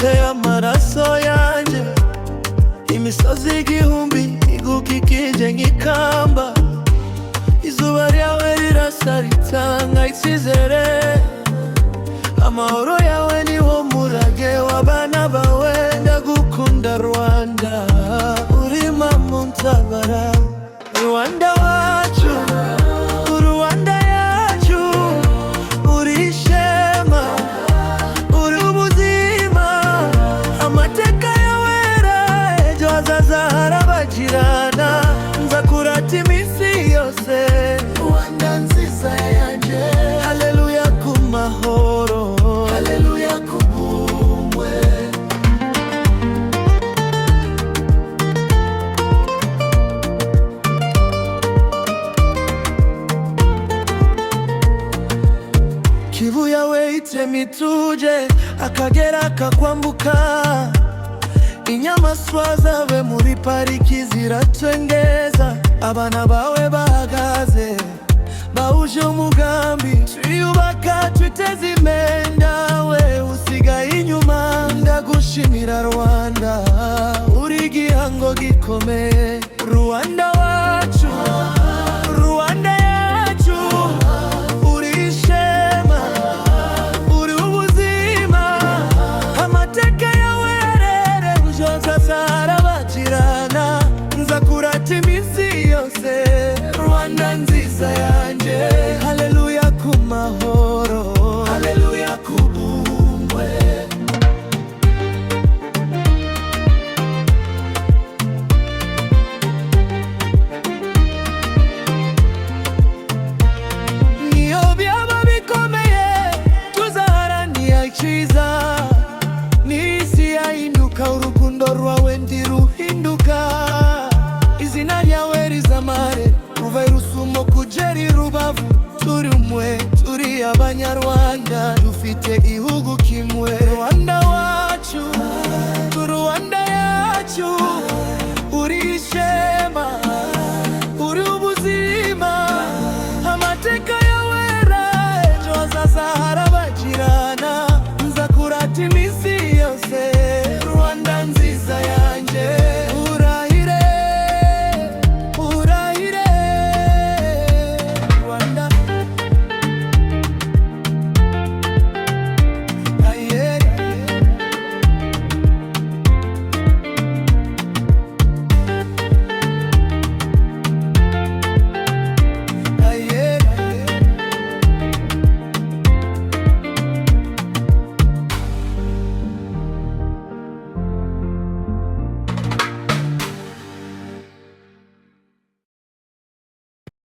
wibuke amaraso yanje, imisozi igihumbi igukikije nk'ikamba, izuba ryawe rirasa ritanga icyizere, amahoro yawe niwo murage w'abana bawe. Ndagukunda Rwanda, uri mama untabara, Rwanda wacu, Rwanda yacu, uri ishema, uri ubuzima, amateka yawe ejo hazaza harabagirana, nzakurata iminsi yose, Rwanda nziza yanje. Haleluya ku mahoro, haleluya ku bumwe. Kivu yawe itema ituje, Akagera kakwambuka, inyamaswa zawe muri pariki ziratwengeza, abana bawe bahagaze bahuje umugambi, twiyubaka twiteze imenda, we usigaye inyuma. Ndagushimira Rwanda, uri igihango gikomeye, Rwanda wacu, Rwanda yacu, uri ishema, uri ubuzima, amateka yawe rere ejo hazaza harabagirana, nzakurata iminsi yose, Rwanda nziza yanje. Haleluya ku mahoro, haleluya ku bumwe. Niyo byaba bikomeye tuzaharanira icyiza, n'isi yahinduka urukundo rwawe ndiruhinduka, izina ryawe rizamare kuva i Rusumo kugera i Rubavu, turi umwe, turi Abanyarwanda, dufite igihugu kimwe.